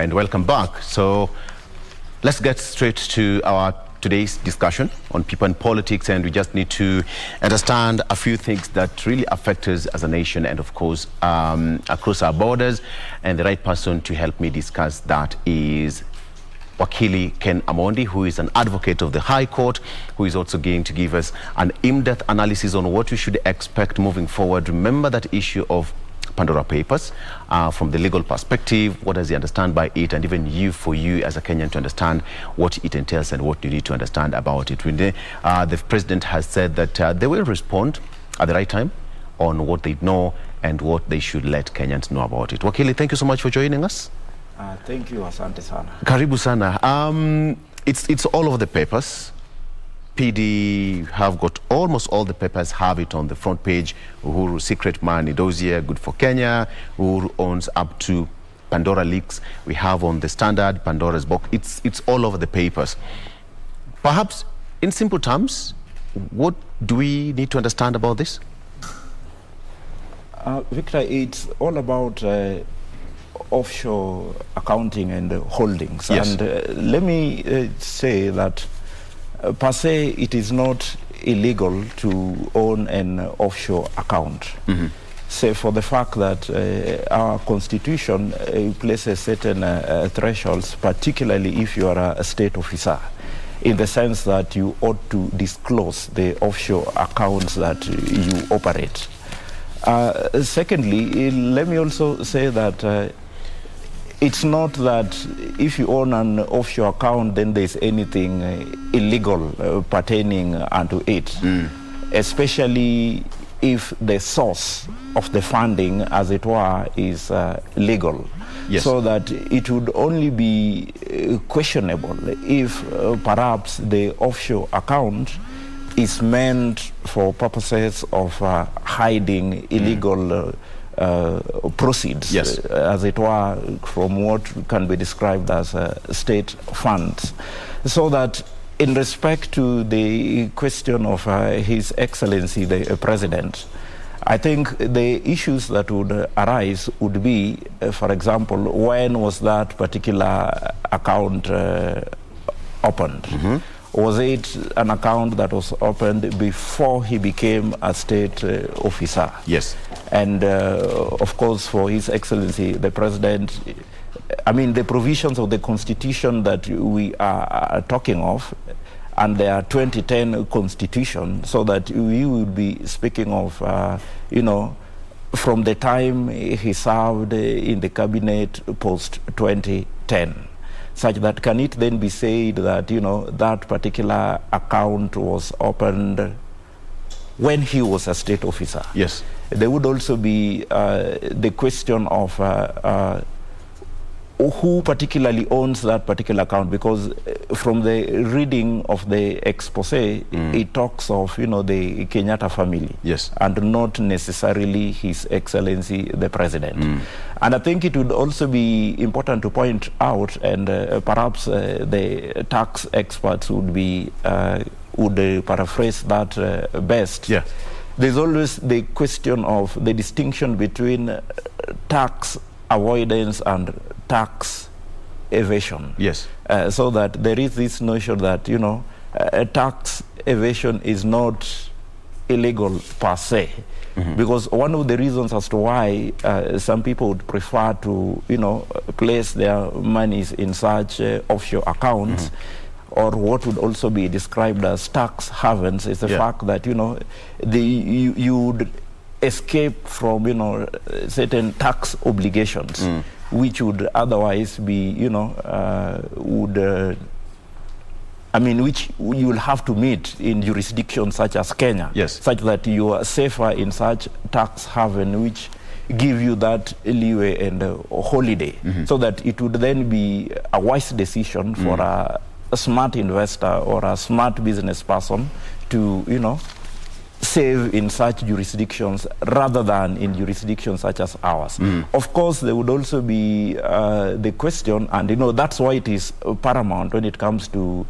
and welcome back. So let's get straight to our today's discussion on people and politics, and we just need to understand a few things that really affect us as a nation and of course across our borders. And the right person to help me discuss that is Wakili Ken Amondi, who is an advocate of the High Court, who is also going to give us an in-depth analysis on what we should expect moving forward. Remember that issue of Pandora Papers from the legal perspective. What does he understand by it? And even for you as a Kenyan to understand what it entails and what you need to understand about it. The president has said that they will respond at the right time on what they know and what they should let Kenyans know about it. Wakili, thank you so much for joining us. Thank you, asante sana. Karibu sana. It's all over the papers. PD have got almost all the papers, have it on the front page. Uhuru secret money dossier, good for Kenya. Uhuru owns up to Pandora leaks. We have on the Standard, Pandora's box. It's all over the papers. Perhaps in simple terms, what do we need to understand about this? Victor, it's all about offshore accounting and holdings. Yes. And let me say that per se, it is not illegal to own an offshore account. Say for the fact that our constitution places certain thresholds, particularly if you are a state officer, in the sense that you ought to disclose the offshore accounts that you operate. Secondly, let me also say that it's not that if you own an offshore account, then there's anything illegal pertaining unto it, especially if the source of the funding, as it were, is legal. Yes. So that it would only be questionable if perhaps the offshore account is meant for purposes of hiding illegal proceeds, yes, as it were, from what can be described as state funds. So that in respect to the question of His Excellency the President, I think the issues that would arise would be, for example, when was that particular account opened? Was it an account that was opened before he became a state officer? Yes. And of course, for His Excellency the President, I mean, the provisions of the Constitution that we are talking of, and their 2010 Constitution, so that we would be speaking of, you know, from the time he served in the cabinet post 2010. Such that can it then be said that, you know, that particular account was opened when he was a state officer? Yes. There would also be the question of who particularly owns that particular account, because from the reading of the expose, it talks of, you know, the Kenyatta family, yes, and not necessarily His Excellency the President. And I think it would also be important to point out, and perhaps the tax experts would be would paraphrase that best. Yeah. There's always the question of the distinction between tax avoidance and tax evasion. Yes. So that there is this notion that, you know, tax evasion is not illegal per se. Because one of the reasons as to why some people would prefer to, you know, place their monies in such offshore accounts, or what would also be described as tax havens, is the fact that, you know, you would escape from, you know, certain tax obligations, which would otherwise be, you know, which you will have to meet in jurisdictions such as Kenya, yes, such that you are safer in such tax haven, which give you that leeway and holiday, so that it would then be a wise decision for a smart investor or a smart business person to, you know, save in such jurisdictions rather than in jurisdictions such as ours. Of course, there would also be the question, and, you know, that's why it is paramount when it comes to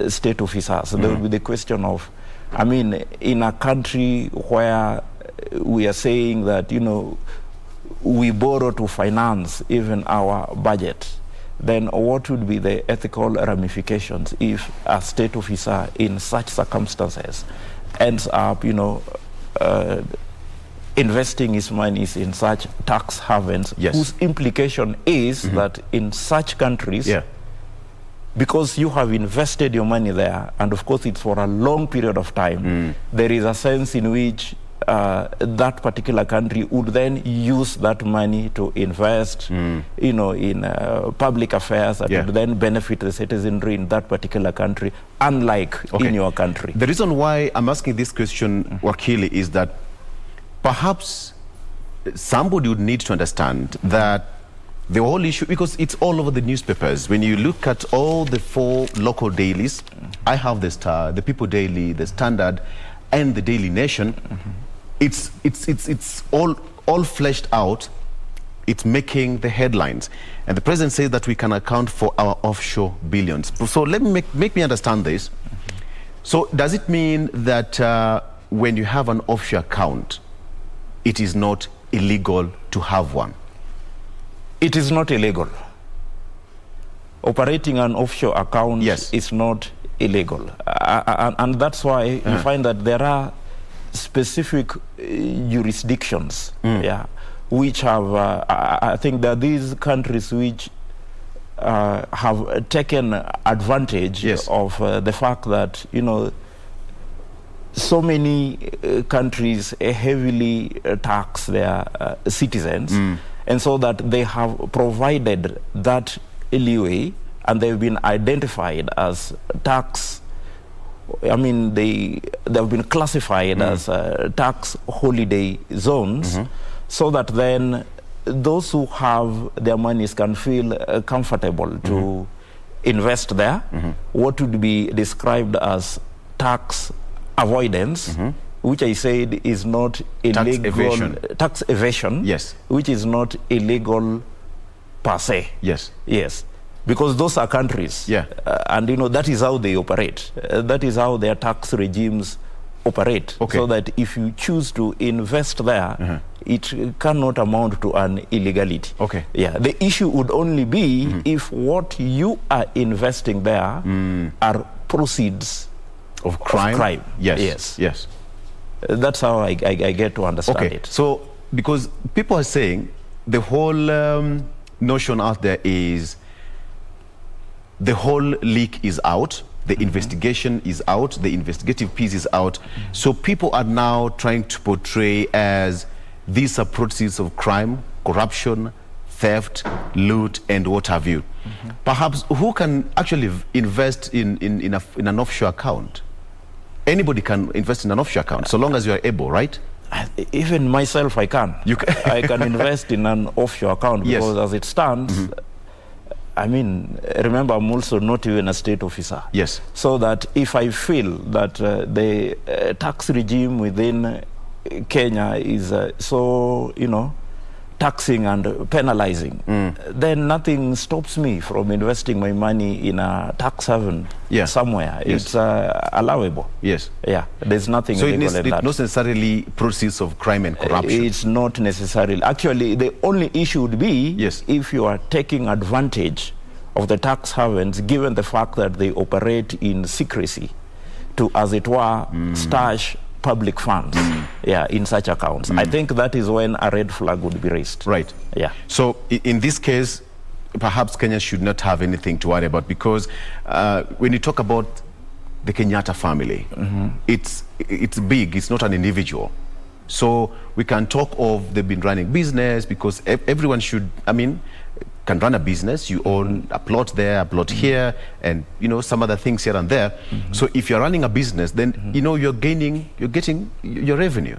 state officers. There will be the question of, I mean, in a country where we are saying that, you know, we borrow to finance even our budget, then what would be the ethical ramifications if a state officer in such circumstances ends up, investing his monies in such tax havens, yes. whose implication is that in such countries, yeah. because you have invested your money there, and of course it's for a long period of time, there is a sense in which that particular country would then use that money to invest, in public affairs that would then benefit the citizenry in that particular country, unlike in your country. The reason why I'm asking this question, Wakili, is that perhaps somebody would need to understand that the whole issue, because it's all over the newspapers. When you look at all the 4 local dailies, I have the Star, the People Daily, the Standard, and the Daily Nation. It's all fleshed out. It's making the headlines, and the president says that we can account for our offshore billions. So let me make me understand this. So does it mean that when you have an offshore account, it is not illegal to have one? It is not illegal. Operating an offshore account is not illegal. And that's why you find that there are specific jurisdictions which have, I think that these countries which have taken advantage of the fact that, so many countries heavily tax their citizens, and so that they have provided that leeway, and they've been identified as tax. I mean, they have been classified as tax holiday zones, so that then those who have their monies can feel comfortable to invest there. What would be described as tax avoidance, which I said is not illegal. Tax evasion, which is not illegal per se. Yes. Because those are countries, and that is how they operate. That is how their tax regimes operate. So that if you choose to invest there, it cannot amount to an illegality. The issue would only be if what you are investing there are proceeds of crime. Yes. That's how I get to understand it. So because people are saying the whole notion out there is the whole leak is out, the investigation is out, the investigative piece is out. So people are now trying to portray as these are proceeds of crime, corruption, theft, loot, and what have you. Perhaps who can actually invest in an offshore account? Anybody can invest in an offshore account, so long as you are able, right? Even myself, I can. I can invest in an offshore account because as it stands, I mean, remember, I'm also not even a state officer. So that if I feel that the tax regime within Kenya is so, taxing and penalizing, then nothing stops me from investing my money in a tax haven somewhere. It's allowable. There's nothing illegal in that. So it's not necessarily proceeds of crime and corruption? It's not necessarily. Actually, the only issue would be if you are taking advantage of the tax havens, given the fact that they operate in secrecy to, as it were, stash public funds in such accounts. I think that is when a red flag would be raised. So in this case, perhaps Kenya should not have anything to worry about, because when you talk about the Kenyatta family, it's big, it's not an individual. So we can talk of they've been running business, because everyone should, can run a business. You own a plot there, a plot here, and some other things here and there. So if you're running a business, then you're getting your revenue.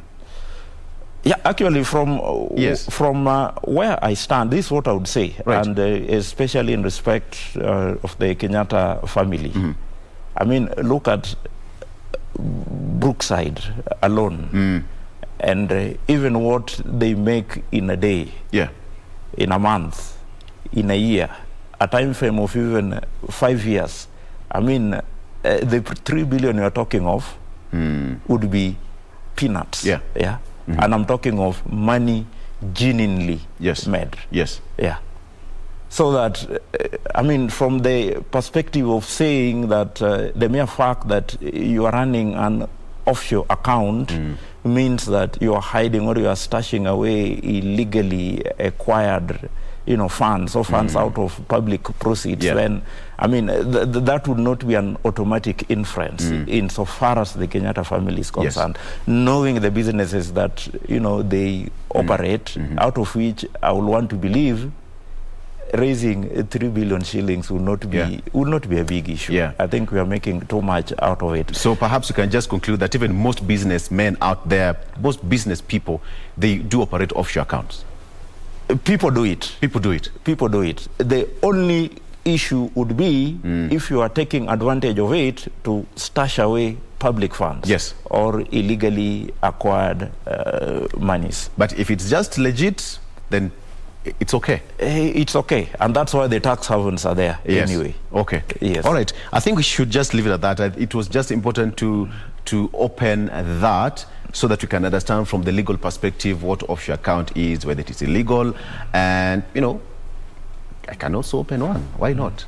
Actually, from where I stand, this is what I would say, and especially in respect of the Kenyatta family. Look at Brookside alone, and even what they make in a day, in a month, in a year, a time frame of even 5 years. The 3 billion you're talking of would be peanuts. And I'm talking of money genuinely made. Yes. Yeah. So that, I mean, from the perspective of saying that the mere fact that you are running an offshore account means that you are hiding or you are stashing away illegally acquired, funds or funds out of public proceeds, then, I mean, that would not be an automatic inference insofar as the Kenyatta family is concerned. Knowing the businesses that, they operate, out of which I would want to believe raising 3 billion shillings would not be a big issue. I think we are making too much out of it. So perhaps you can just conclude that even most businessmen out there, most business people, they do operate offshore accounts. People do it. People do it. People do it. The only issue would be if you are taking advantage of it to stash away public funds or illegally acquired monies. But if it's just legit, then it's okay. It's okay. And that's why the tax havens are there anyway. Okay. Yes. All right. I think we should just leave it at that. It was just important to open that so that we can understand from the legal perspective what offshore account is, whether it is illegal. And, I can also open one. Why not?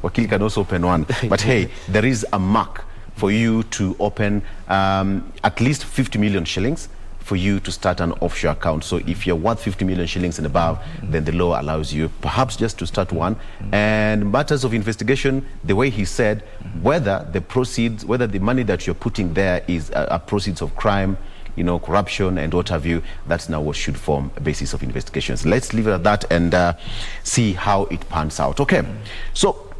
Wakili can also open one. But hey, there is a mark for you to open at least 50 million shillings for you to start an offshore account. So if you're worth 50 million shillings and above, then the law allows you perhaps just to start one. And matters of investigation, the way he said, whether the proceeds, whether the money that you're putting there is a proceeds of crime, corruption and what have you, that's now what should form a basis of investigations. Let's leave it at that and see how it pans out. Okay, so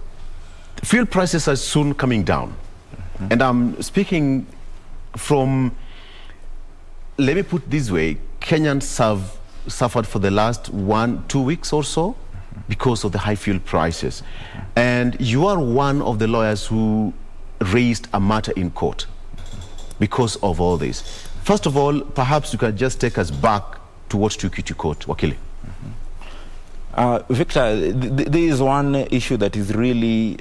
fuel prices are soon coming down. And I'm speaking from, let me put this way, Kenyans have suffered for the last 1-2 weeks or so because of the high fuel prices. And you are one of the lawyers who raised a matter in court because of all this. First of all, perhaps you can just take us back to what took you to court, Wakili. Victor, there is one issue that is really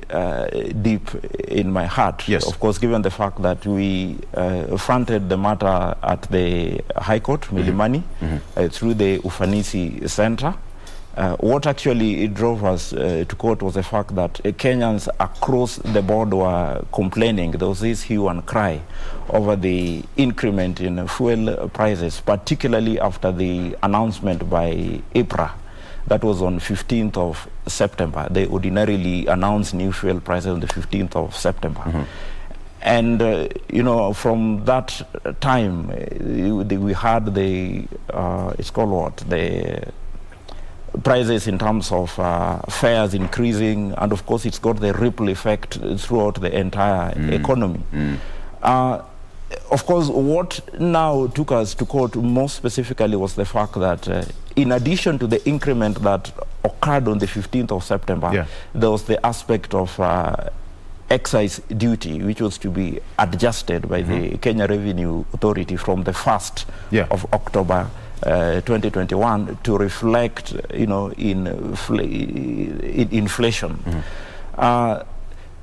deep in my heart. Of course, given the fact that we fronted the matter at the High Court, Milimani, through the Ufanisi Center. What actually drove us to court was the fact that Kenyans across the board were complaining. There was this hue and cry over the increment in fuel prices, particularly after the announcement by IPRA. That was on 15th of September. They ordinarily announce new fuel prices on the 15th of September. And, from that time, we had the, it's called what? The prices in terms of fares increasing, and of course it's got the ripple effect throughout the entire economy. Of course, what now took us to court most specifically was the fact that in addition to the increment that occurred on the 15th of September, there was the aspect of excise duty, which was to be adjusted by the Kenya Revenue Authority from the 1st of October 2021 to reflect, in inflation.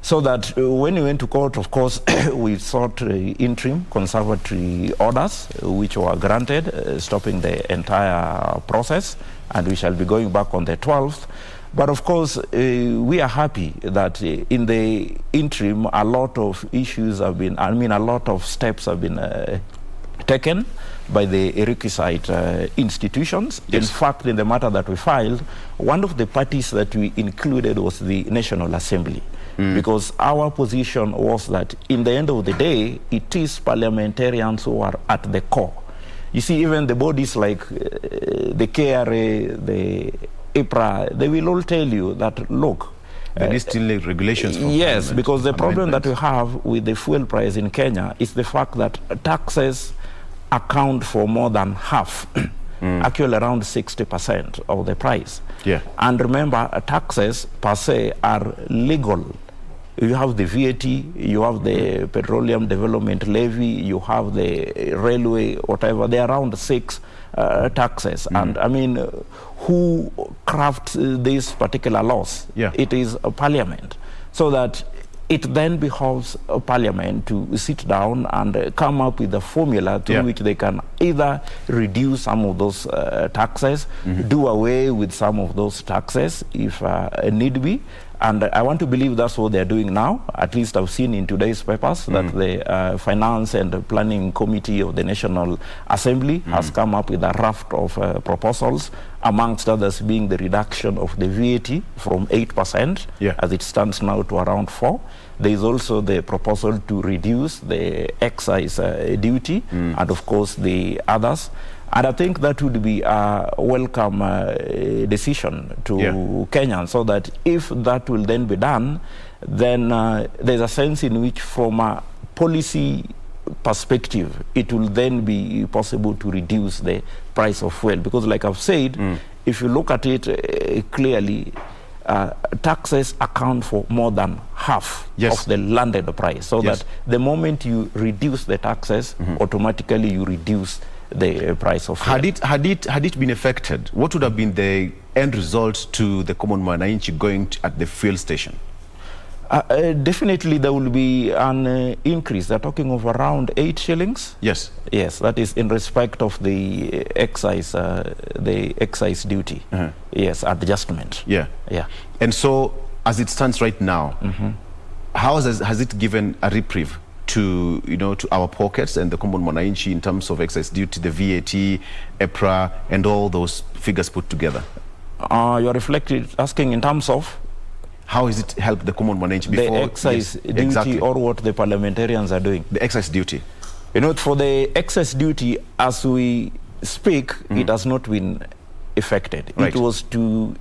So that when we went to court, of course, we sought interim conservatory orders, which were granted, stopping the entire process, and we shall be going back on the 12th. But of course, we are happy that in the interim, a lot of issues have been, a lot of steps have been taken by the requisite institutions. In fact, in the matter that we filed, one of the parties that we included was the National Assembly. Because our position was that in the end of the day, it is parliamentarians who are at the core. You see, even the bodies like the KRA, the IPRA, they will all tell you that, look, there is still regulations. Yes, because the problem that we have with the fuel price in Kenya is the fact that taxes account for more than half, actually around 60% of the price. And remember, taxes per se are legal. You have the VAT, you have the Petroleum Development Levy, you have the railway, whatever. There are around 6 taxes. And who crafts these particular laws? It is a parliament. So that it then behoves a parliament to sit down and come up with a formula through which they can either reduce some of those taxes, do away with some of those taxes if need be. And I want to believe that's what they're doing now. At least I've seen in today's papers that the Finance and Planning Committee of the National Assembly has come up with a raft of proposals, amongst others being the reduction of the VAT from 8% as it stands now to around 4%. There is also the proposal to reduce the excise duty and, of course, the others. And I think that would be a welcome decision to Kenyans, so that if that will then be done, then there's a sense in which, from a policy perspective, it will then be possible to reduce the price of fuel. Because, like I've said, if you look at it clearly, taxes account for more than half of the landed price. So that the moment you reduce the taxes, automatically you reduce the price of fuel. Had it been affected, what would have been the end result to the common mwananchi going at the fuel station? Definitely there will be an increase. They're talking of around 8 shillings. Yes. Yes, that is in respect of the excise duty. Yes, adjustment. Yeah. And so, as it stands right now, how has it given a reprieve to to our pockets and the common mwananchi in terms of excise duty, the VAT, EPRA, and all those figures put together? You're asking in terms of how has it helped the common mwananchi before? The excise duty, or what the parliamentarians are doing? The excise duty. For the excise duty, as we speak, it has not been effected. It was to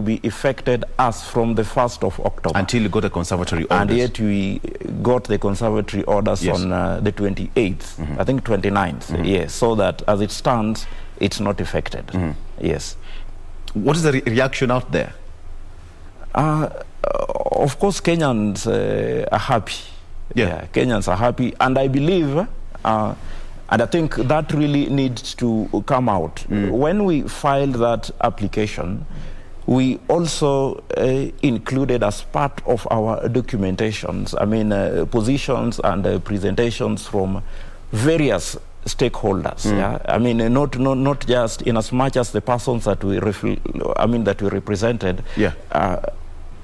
be effected as from the 1st of October. Until you got the conservatory orders. And yet we got the conservatory orders on the 28th, I think 29th, yes, so that as it stands, it's not effected. Yes. What is the reaction out there? Of course, Kenyans are happy. Kenyans are happy, and I believe, and I think that really needs to come out. When we filed that application, we also included as part of our documentations, positions and presentations from various stakeholders. Not just in as much as the persons that we represented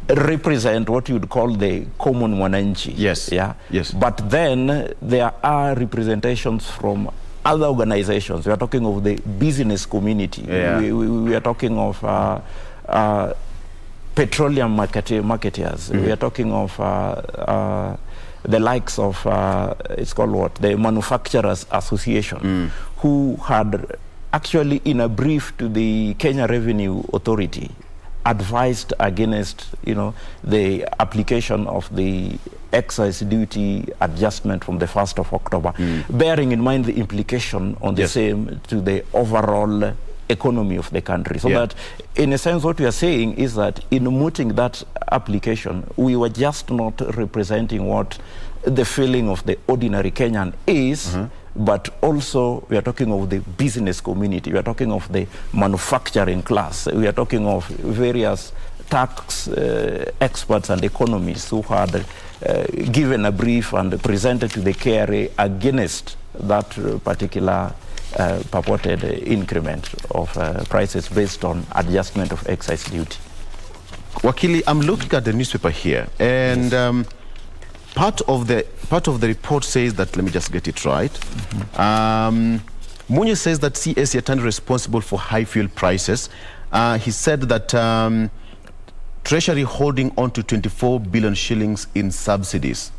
represent what you'd call the common mwananchi. Yes. But then there are representations from other organizations. We are talking of the business community. We are talking of petroleum marketeers. We are talking of the likes of it's called what? The Manufacturers Association, who had actually, in a brief to the Kenya Revenue Authority, advised against the application of the excise duty adjustment from the 1st of October, bearing in mind the implication on the same to the overall economy of the country. So that, in a sense, what we are saying is that in mooting that application, we were just not representing what the feeling of the ordinary Kenyan is, but also we are talking of the business community, we are talking of the manufacturing class, we are talking of various tax experts and economists who had given a brief and presented to the KRA against that particular purported increment of prices based on adjustment of excise duty. Wakili, I'm looking at the newspaper here, and part of the report says that, let me just get it right. Munye says that CS Yatani responsible for high fuel prices. He said that Treasury holding on to 24 billion shillings in subsidies.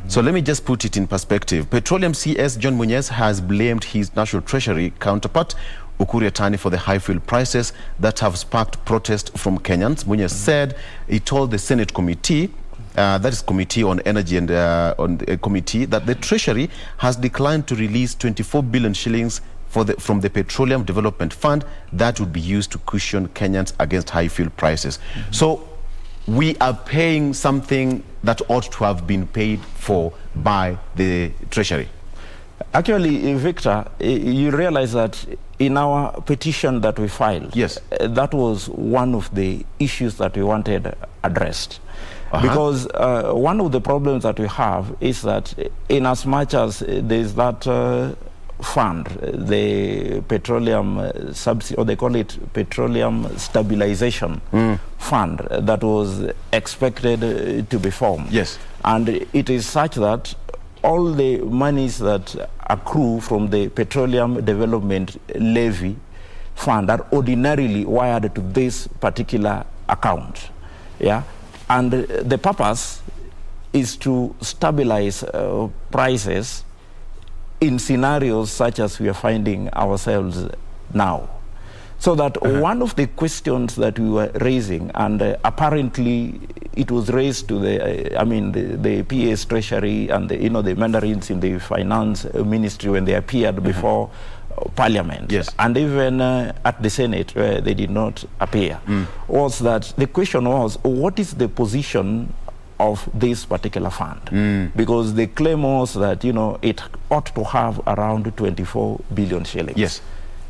So let me just put it in perspective. Petroleum CS John Munyes has blamed his National Treasury counterpart Ukur Yatani for the high fuel prices that have sparked protest from Kenyans. Munyes said he told the Senate committee, that is Committee on Energy and on the committee, that the Treasury has declined to release 24 billion shillings from the Petroleum Development Fund that would be used to cushion Kenyans against high fuel prices. So we are paying something that ought to have been paid for by the Treasury. Actually, Victor, you realize that in our petition that we filed, that was one of the issues that we wanted addressed. Because one of the problems that we have is that in as much as there's that fund, the Petroleum subsidy, or they call it Petroleum Stabilization Fund, that was expected to be formed. Yes. And it is such that all the monies that accrue from the Petroleum Development Levy Fund are ordinarily wired to this particular account. Yeah, and the purpose is to stabilize prices in scenarios such as we are finding ourselves now. So that one of the questions that we were raising, and apparently it was raised to the PA's Treasury and the mandarins in the Finance Ministry when they appeared before Parliament, yes, and even at the Senate where they did not appear, was that the question was, what is the position of this particular fund? Because the claim was that it ought to have around 24 billion shillings. Yes.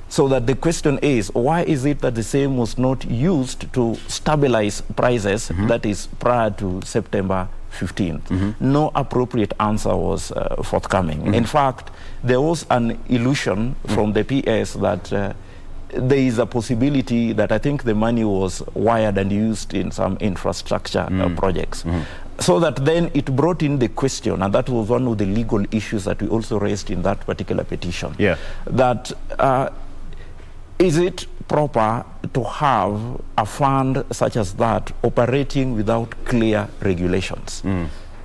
So that the question is, why is it that the same was not used to stabilize prices, that is prior to September 15th? No appropriate answer was forthcoming. In fact, there was an illusion from the PS that there is a possibility that I think the money was wired and used in some infrastructure projects. So that then it brought in the question, and that was one of the legal issues that we also raised in that particular petition, that is it proper to have a fund such as that operating without clear regulations?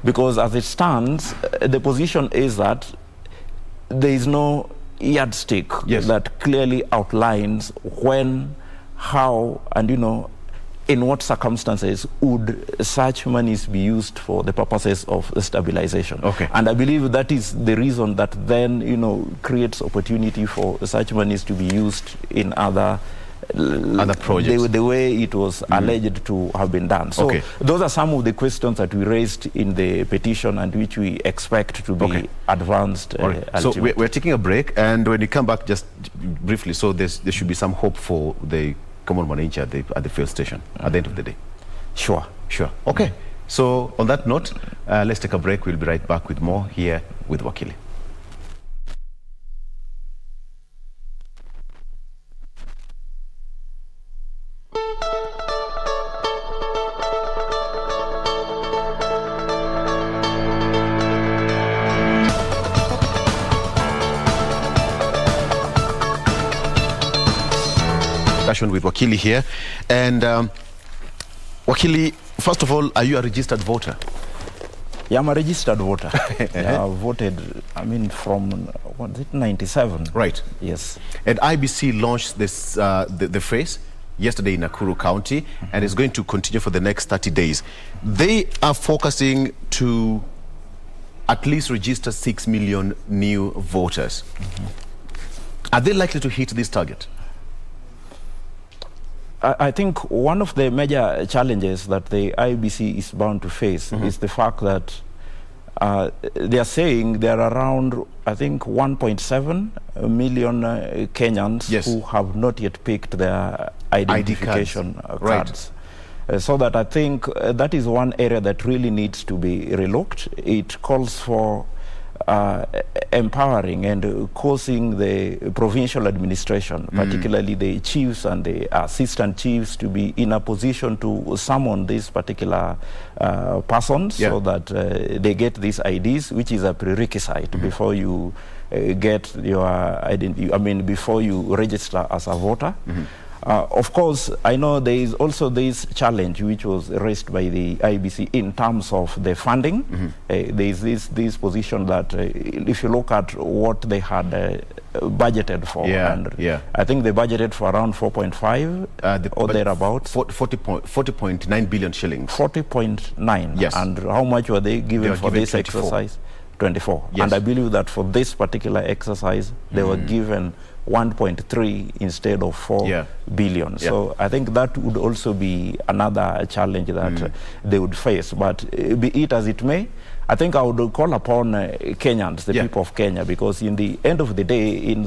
Because as it stands, the position is that there is no yardstick that clearly outlines when, how, and in what circumstances would such monies be used for the purposes of stabilization. Okay. And I believe that is the reason that then creates opportunity for such monies to be used in other projects, the way it was alleged to have been done. So those are some of the questions that we raised in the petition and which we expect to be advanced. So we're taking a break, and when you come back, just briefly, so there should be some hope for the common manager at the fuel station at the end of the day. Sure. Okay. So on that note, let's take a break. We'll be right back with more here with Wakili. With Wakili here, and Wakili, first of all, are you a registered voter? Yeah, I'm a registered voter. I voted, from 97? Right. Yes. And IBC launched this the phase yesterday in Nakuru County, and it's going to continue for the next 30 days. They are focusing to at least register 6 million new voters. Are they likely to hit this target? I think one of the major challenges that the IBC is bound to face is the fact that they are saying there are around, I think, 1.7 million Kenyans who have not yet picked their identification cards. So that I think that is one area that really needs to be relooked. It calls for empowering and causing the provincial administration, particularly the chiefs and the assistant chiefs, to be in a position to summon these particular persons so that they get these IDs, which is a prerequisite before you get your identity, before you register as a voter. Of course, I know there is also this challenge which was raised by the IBC in terms of the funding. There is this position that if you look at what they had budgeted for, I think they budgeted for around 4.5 or thereabouts. 40.9 billion shillings. 40.9. Yes. And how much were they given for this 24. Exercise? 24. Yes. And I believe that for this particular exercise, they were given 1.3 instead of 4 billion. So I think that would also be another challenge that they would face. But be it as it may, I think I would call upon Kenyans, the people of Kenya, because in the end of the day, in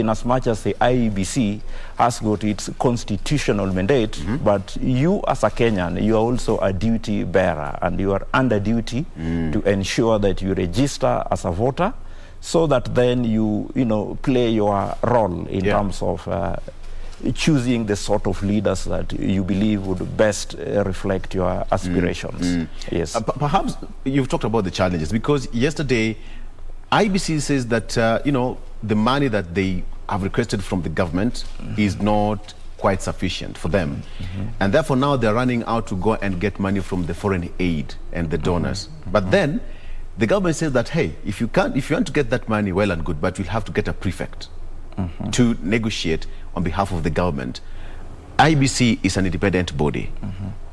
as much as the IEBC has got its constitutional mandate, but you as a Kenyan, you are also a duty bearer, and you are under duty to ensure that you register as a voter, so that then you play your role in terms of choosing the sort of leaders that you believe would best reflect your aspirations. Yes. Perhaps you've talked about the challenges, because yesterday IBC says that the money that they have requested from the government is not quite sufficient for them, and therefore now they're running out to go and get money from the foreign aid and the donors. But then the government says that, hey, if you want to get that money, well and good, but you'll have to get a prefect to negotiate on behalf of the government. IBC is an independent body,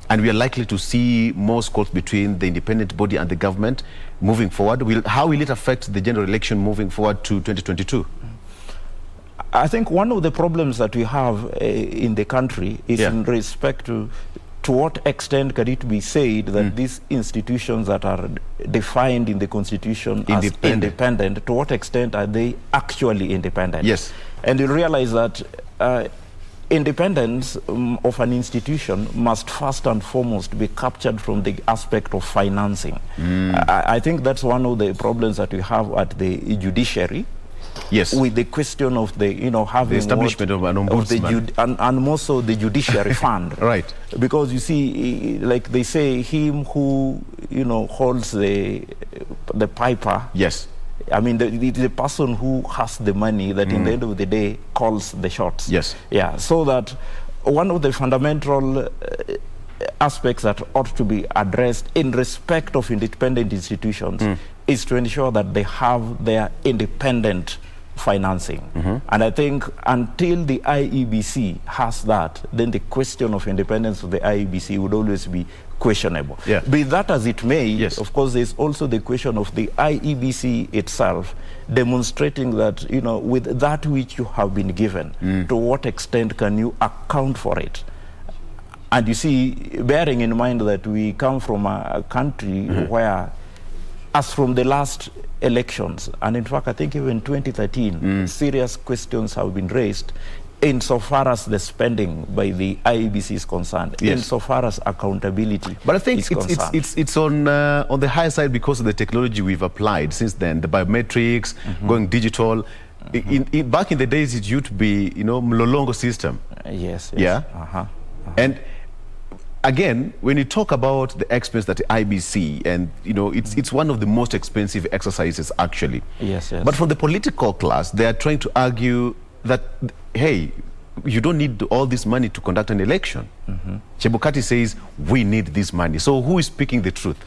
and we are likely to see more scores between the independent body and the government moving forward. How will it affect the general election moving forward to 2022? I think one of the problems that we have in the country is in respect to what extent can it be said that these institutions that are defined in the Constitution as independent, to what extent are they actually independent? Yes. And you realize that independence of an institution must first and foremost be captured from the aspect of financing. I think that's one of the problems that we have at the judiciary. Yes, with the question of the having the establishment of an ombudsman, and more so the judiciary fund, right? Because you see, like they say, him who holds the piper. Yes, I mean the person who has the money that in the end of the day calls the shots. Yes, yeah. So that one of the fundamental aspects that ought to be addressed in respect of independent institutions is to ensure that they have their independent financing. And I think until the IEBC has that, then the question of independence of the IEBC would always be questionable. Yeah. Be that as it may, of course, there's also the question of the IEBC itself demonstrating that, with that which you have been given, to what extent can you account for it? And you see, bearing in mind that we come from a country where, as from the last elections, and in fact I think even 2013, serious questions have been raised insofar as the spending by the IEBC is concerned, insofar as accountability. But I think it's on the higher side because of the technology we've applied since then, the biometrics, going digital. Back in the days, it used to be, Mlolongo system. Yes. Yeah. And again, when you talk about the expense that the IBC, and it's one of the most expensive exercises actually. Yes. But for the political class, they are trying to argue that, hey, you don't need all this money to conduct an election. Chebukati says we need this money. So who is speaking the truth?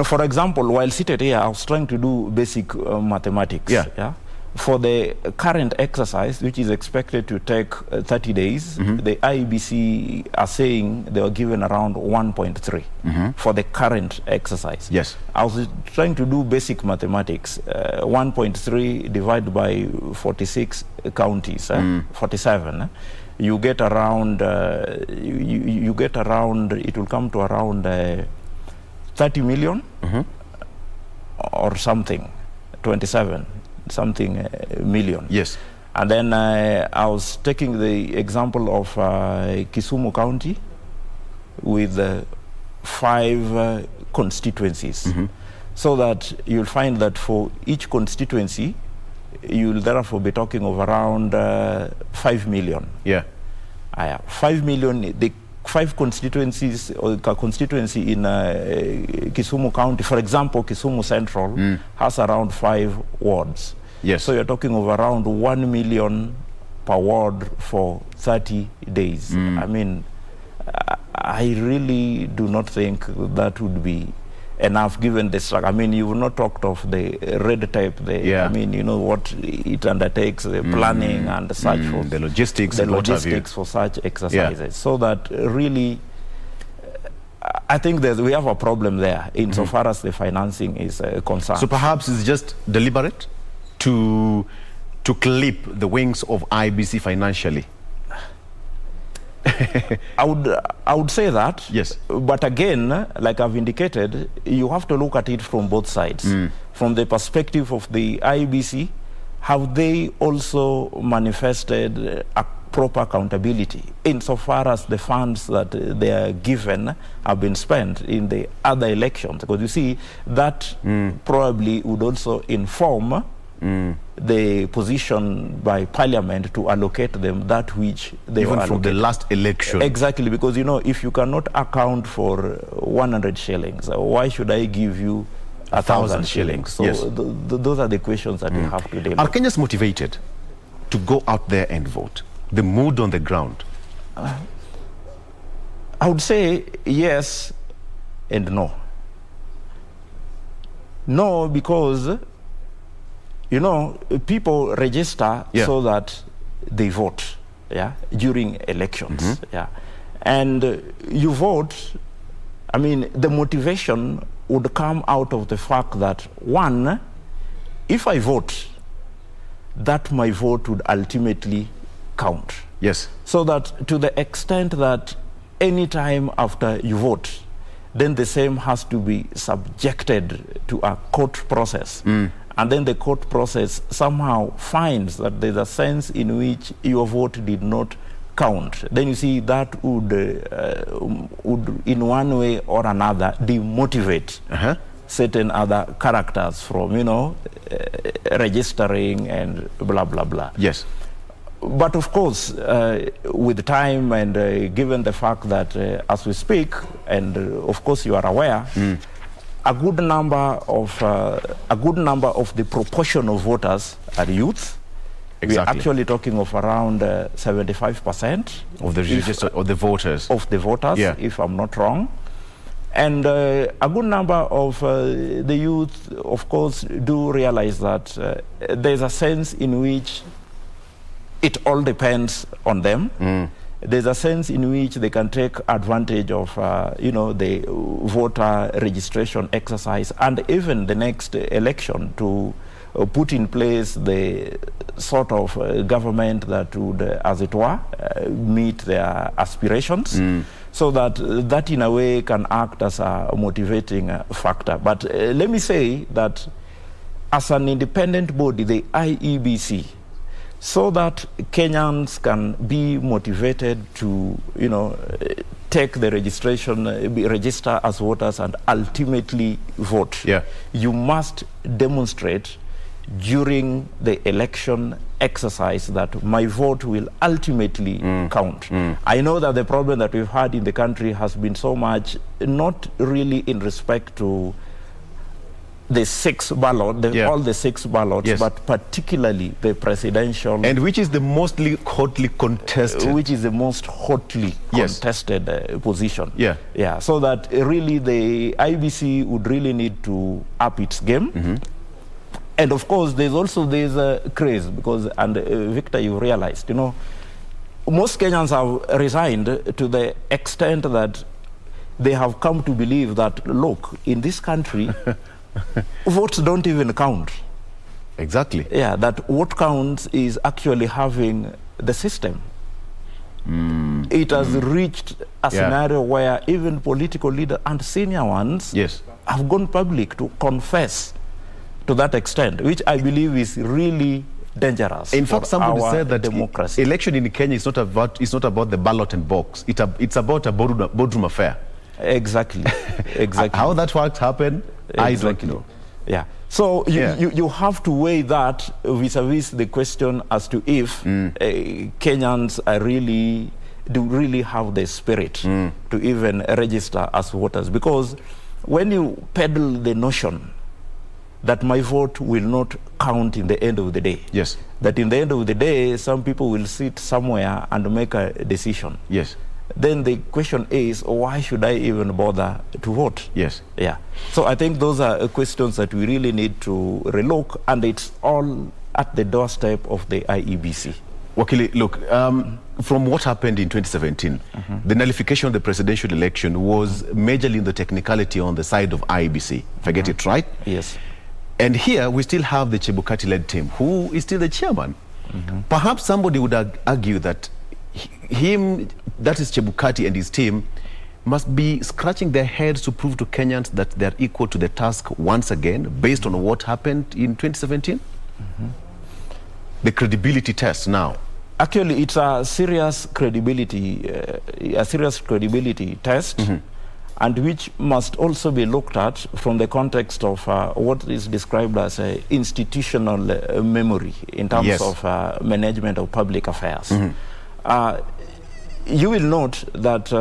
For example, while seated here, I was trying to do basic mathematics. Yeah. For the current exercise, which is expected to take 30 days, the IEBC are saying they were given around 1.3 for the current exercise. Yes. I was trying to do basic mathematics. 1.3 divided by 46 counties, 47. You get around, you get around, it will come to around 30 million or something, 27. Something million. Yes. And then I was taking the example of Kisumu County with 5 constituencies. So that you'll find that for each constituency, you'll therefore be talking of around 5 million. Yeah. 5 million, the 5 constituencies, or a constituency in Kisumu County, for example, Kisumu Central has around 5 wards. Yes. So you're talking of around 1 million per ward for 30 days. I mean, I really do not think that would be enough given the struggle. I mean, you've not talked of the red tape, I mean, what it undertakes, the planning and such for the logistics for such exercises. So that really, I think that we have a problem there insofar as the financing is concerned. So perhaps it's just deliberate to clip the wings of IBC financially. I would say that. Yes. But again, like I've indicated, you have to look at it from both sides. From the perspective of the IBC, have they also manifested a proper accountability insofar as the funds that they are given have been spent in the other elections? Because you see, that probably would also inform the position by parliament to allocate them that which they Even were from the allocated. last election. Exactly, because, you know, if you cannot account for 100 shillings, why should I give you 1,000 shillings? So Yes. those are the questions that we have to deal Are with. Kenyans motivated to go out there and vote? The mood on the ground? I would say yes and no. No, because, you know, people register so that they vote, during elections, And you vote, I mean, the motivation would come out of the fact that, one, if I vote, that my vote would ultimately count. Yes. So that to the extent that any time after you vote, then the same has to be subjected to a court process. And then the court process somehow finds that there's a sense in which your vote did not count. Then you see that would in one way or another demotivate certain other characters from, you know, registering and blah, blah, blah. Yes. But of course, with time and given the fact that as we speak, and of course you are aware, a good number of the proportion of voters are youth. Exactly. We are actually talking of around 75% Of the register, of the voters. of the voters, if I'm not wrong. And a good number of the youth, of course, do realize that there's a sense in which it all depends on them. There's a sense in which they can take advantage of, you know, the voter registration exercise and even the next election to put in place the sort of government that would, as it were, meet their aspirations. So that in a way can act as a motivating factor. But let me say that as an independent body, the IEBC, so that Kenyans can be motivated to, you know, take the registration, register as voters and ultimately vote. You must demonstrate during the election exercise that my vote will ultimately count. I know that the problem that we've had in the country has been so much, not really in respect to the six ballot, all the six ballots, but particularly the presidential. And which is the most hotly contested? Which is the most hotly contested position. So that really the IBC would really need to up its game. And of course, there's also this craze because, and Victor, you realized, you know, most Kenyans have resigned to the extent that they have come to believe that, look, in this country, votes don't even count. Exactly. That what counts is actually having the system. It has reached a scenario where even political leaders and senior ones have gone public to confess to that extent, which I believe is really dangerous. In fact, somebody said that democracy. Election in Kenya is not about the ballot and box. It's about a boardroom affair. Exactly. How that works happen, I don't know. So you have to weigh that vis-a-vis the question as to if Kenyans are really have the spirit to even register as voters. Because when you peddle the notion that my vote will not count in the end of the day. That in the end of the day, some people will sit somewhere and make a decision. Then the question is, why should I even bother to vote? So I think those are questions that we really need to relook, and it's all at the doorstep of the IEBC. Wakili, look, from what happened in 2017, the nullification of the presidential election was majorly in the technicality on the side of IEBC, if I get it right. And here we still have the Chebukati-led team, who is still the chairman. Perhaps somebody would argue that that is Chebukati and his team, must be scratching their heads to prove to Kenyans that they're equal to the task once again, based on what happened in 2017? The credibility test now. Actually, it's a serious credibility test. and which must also be looked at from the context of what is described as institutional memory in terms Yes. of management of public affairs. You will note that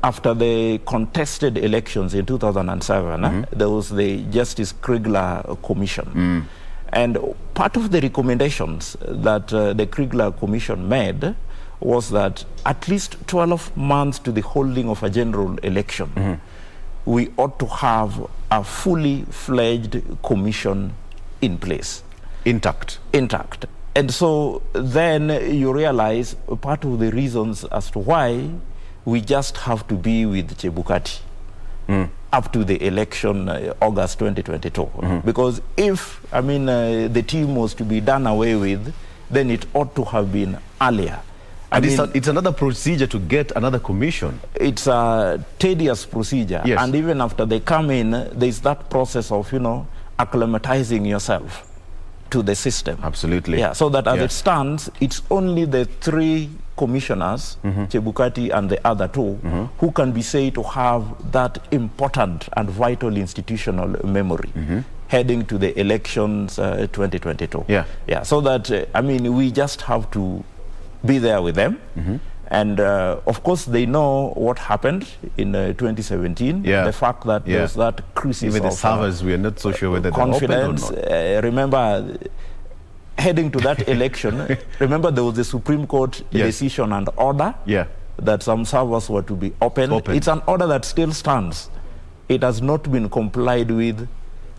after the contested elections in 2007, there was the Justice Kriegler Commission. And part of the recommendations that the Kriegler Commission made was that at least 12 months to the holding of a general election, we ought to have a fully fledged commission in place. Intact. Intact. And so then you realize part of the reasons as to why we just have to be with Chebukati up to the election August 2022. Because if, the team was to be done away with, then it ought to have been earlier. And it's another procedure to get another commission. It's a tedious procedure. Yes. And even after they come in, there's that process of, acclimatizing yourself to the system. Absolutely. Yeah, so that as it stands, it's only the 3 commissioners, Chebukati and the other 2, who can be said to have that important and vital institutional memory heading to the elections 2022. Yeah, so that, we just have to be there with them. And of course, they know what happened in 2017. The fact that there was that crisis even the of servers, we are not so sure whether confidence. they're open or not. Remember, heading to that election, remember there was the Supreme Court decision and order that some servers were to be opened. It's an order that still stands. It has not been complied with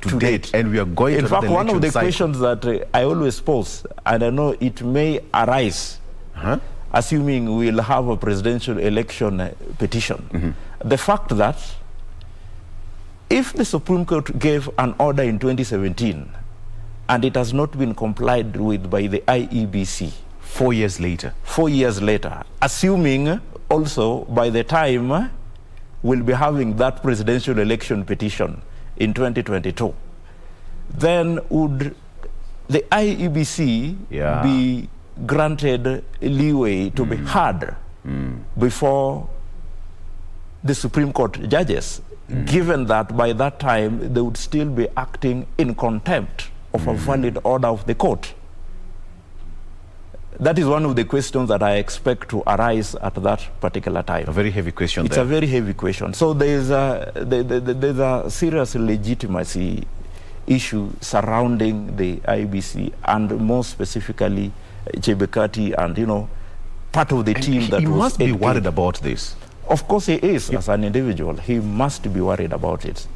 to date. And we are going in to fact, the one of the cycle. questions that I always pose, and I know it may arise, assuming we'll have a presidential election petition, the fact that if the Supreme Court gave an order in 2017 and it has not been complied with by the IEBC 4 years later, 4 years later, assuming also by the time we'll be having that presidential election petition in 2022, then would the IEBC be granted leeway to be heard before the Supreme Court judges, given that by that time they would still be acting in contempt of a valid order of the court? That is one of the questions that I expect to arise at that particular time. a very heavy question It's there. a very heavy question. So there's a serious legitimacy issue surrounding the IBC, and more specifically Chebukati and part of the team that he was must be engaged. worried about this. Of course he is, as an individual. He must be worried about it.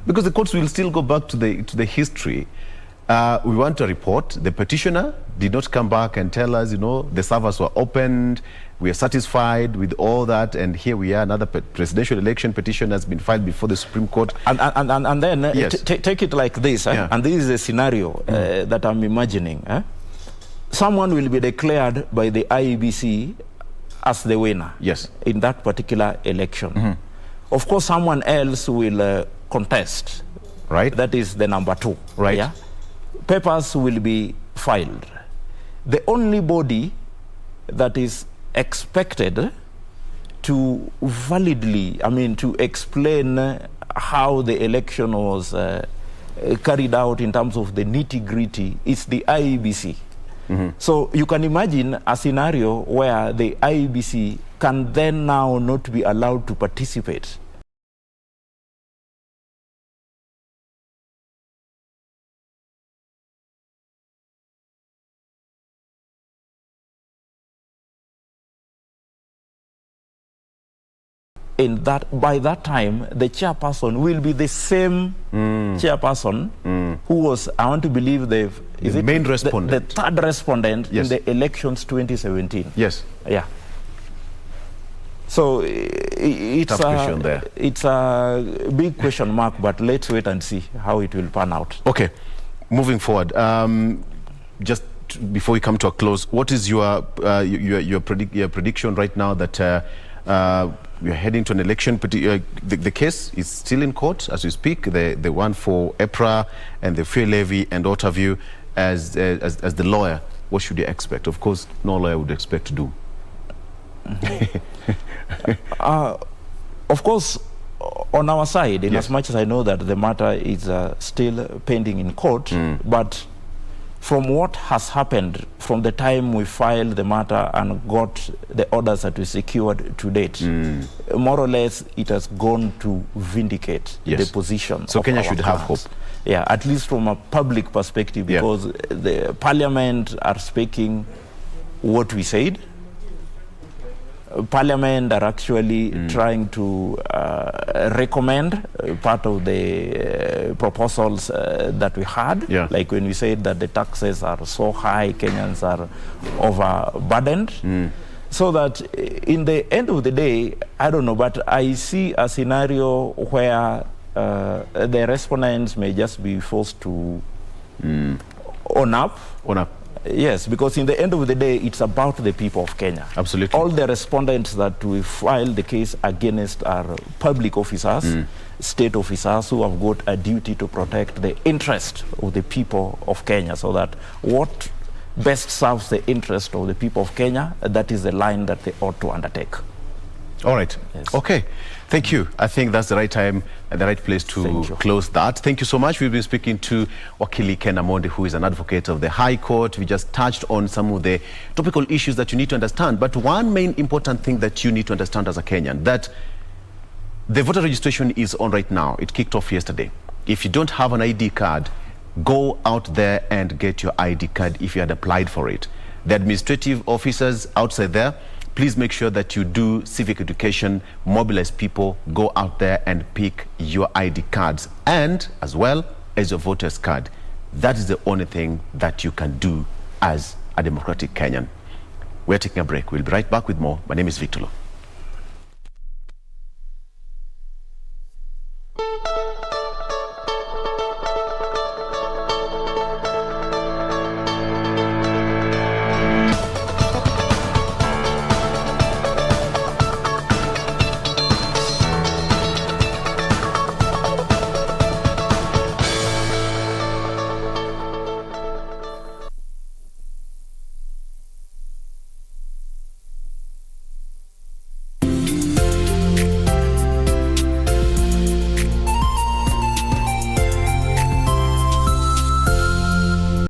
Because the courts will still go back to the history. We want a report. The petitioner did not come back and tell us, the servers were opened, we are satisfied with all that, and here we are, another presidential election petition has been filed before the Supreme Court. And then Yes. take it like this, and this is a scenario that I'm imagining. Someone will be declared by the IEBC as the winner in that particular election. Of course, someone else will contest. Right. That is the number 2. Right. Yeah? Papers will be filed. The only body that is expected to validly, to explain how the election was carried out in terms of the nitty-gritty is the IEBC. So you can imagine a scenario where the IEBC can then now not be allowed to participate. By that time, the chairperson will be the same chairperson who was, I want to believe, the main respondent. The third respondent in the elections 2017. Yes. Yeah. So it's a big question mark, but let's wait and see how it will pan out. Okay, moving forward. Just before we come to a close, what is your prediction right now that we are heading to an election? The case is still in court as we speak. The one for EPRA and the fuel levy and Otterview. As the lawyer, what should you expect? Of course, no lawyer would expect to do. Of course, on our side, in Yes. as much as I know that the matter is still pending in court, but from what has happened from the time we filed the matter and got the orders that we secured to date, more or less it has gone to vindicate Yes. the position So of Kenya our should have clans. hope. Yeah, at least from a public perspective, Yeah. because the parliament are speaking what we said. Parliament are actually trying to recommend part of the proposals that we had. Yeah. Like when we said that the taxes are so high, Kenyans are overburdened. So that in the end of the day, I don't know, but I see a scenario where the respondents may just be forced to own up. Own up. Yes, because in the end of the day, it's about the people of Kenya. Absolutely. All the respondents that we filed the case against are public officers, state officers who have got a duty to protect the interest of the people of Kenya, so that what best serves the interest of the people of Kenya, that is the line that they ought to undertake. All right. Yes. Okay. Thank you. I think that's the right time and the right place to Thank you. close that. Thank you so much. We've been speaking to Wakili Ken Amondi, who is an advocate of the High Court. We just touched on some of the topical issues that you need to understand. But one main important thing that you need to understand as a Kenyan, that the voter registration is on right now. It kicked off yesterday. If you don't have an ID card, go out there and get your ID card if you had applied for it. The administrative officers outside there, please make sure that you do civic education, mobilize people, go out there and pick your ID cards, and as well as your voter's card. That is the only thing that you can do as a democratic Kenyan. We're taking a break. We'll be right back with more. My name is Victor Oloo.